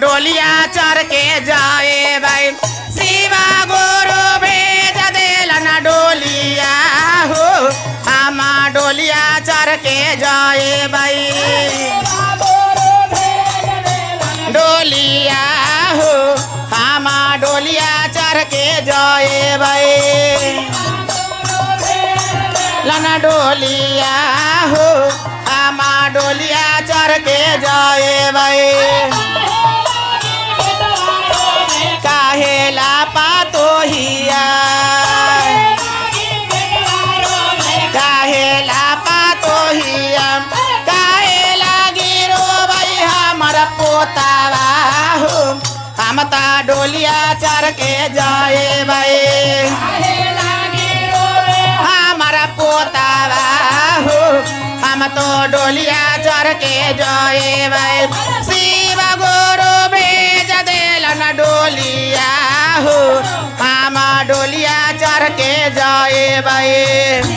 डोलिया चढ़ के जाए भाई शिवा गुरु भेज देलन डोलिया हो हम डोलिया चढ़ के जाए भाई डोलिया हो हम डोलिया चढ़ के जाए भाई लना डोलिया हो हम डोलिया चढ़ के जाए भाई काहेला पातो हिया काहेला पातो हिया काहेला गिरो भाई हमारा पोतावा हो हम ता डोलिया चढ़ के जाए भाई हमारा पोतावा हो हम तो डोलिया चढ़ के जाए भाई शिव गुरु भेज देलन डोलिया हो हम डोलिया चढ़ के जाए भाई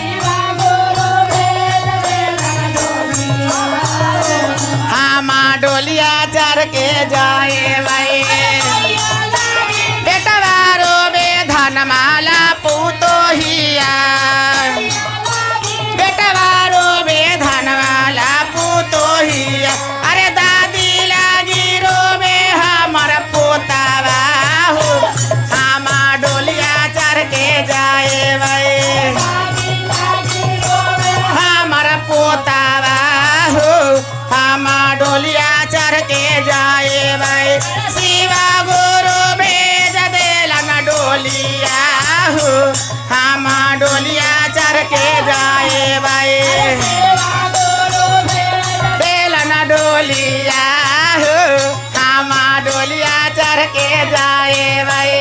हम डोलिया चढ़ के जाए भाई बेटवा रोबे धनमाला पूतो हिया बेटवा रोबे धनमाला पूतो हिया अरे दादी लागी रोबे हमर पोतावा हो हम डोलिया चढ़ के जाए भाई हमर पोतावा हो हम डोलिया चढ़ के जाए भाई शिवा गुरु भेज देलन डोलिया हो हम डोलिया चढ़ के जाए भाई देलन डोलिया हो हम डोलिया चढ़ के जाए भाई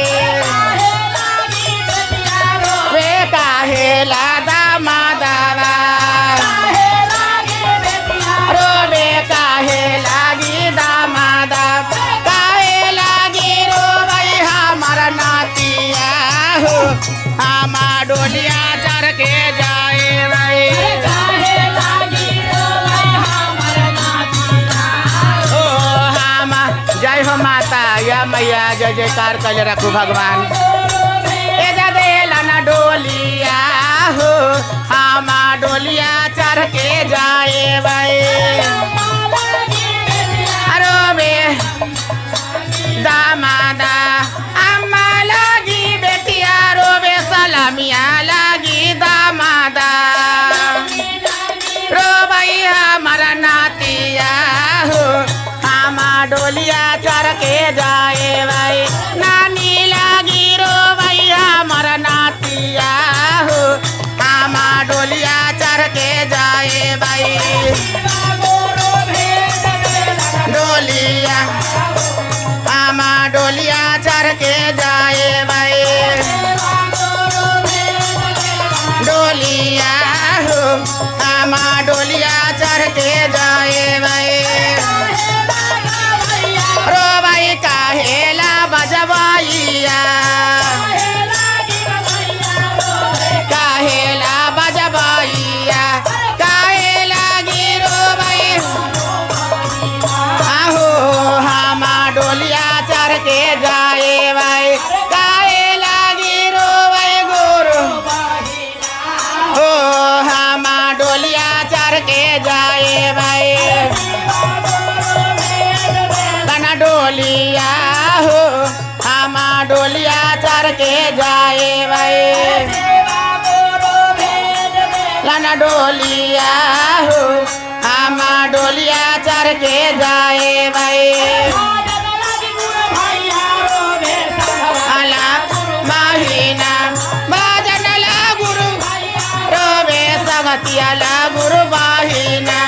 वे काहेला दामादावा रोबे काहे लागी दामादा काहे लागी रो भाई हमारा नातिया हो हम डोलिया चढ़ के जाए भाई ओ हम जय हो माता या मैया जय जयकार कर रखू भगवान देलन डोलिया हो हम डोलिया चढ़ के जाए भाई रोबे दामादा अम्मा लागी बेटिया रोबे सलामिया लागी दामादा रो भाई हमारा नातिया हो हम डोलिया चढ़ के जाए भाई नानी लागी रो भाई हमारा नातिया हो हम डोलिया चढ़ के जाए भाई डोलिया हम डोलिया चढ़ के जाए भाई डोलिया हो हम डोलिया चढ़ के जाए भाई रो भाई काहेला बजवाइया काहेला बजवाइया काहेला गिरो भाई आहो हम डोलिया चढ़ के जाए भाई काहेला गिरो भाई गुरु हो हम डोलिया चढ़ के जाए भाई बना डोलिया हो हम डोलिया चढ़ के जाए भाई लना डोलिया हो हम डोलिया चढ़ के जाए भाई अला महीना बाजन ला गुरु रोबे संगतिया ला गुरु बाहिना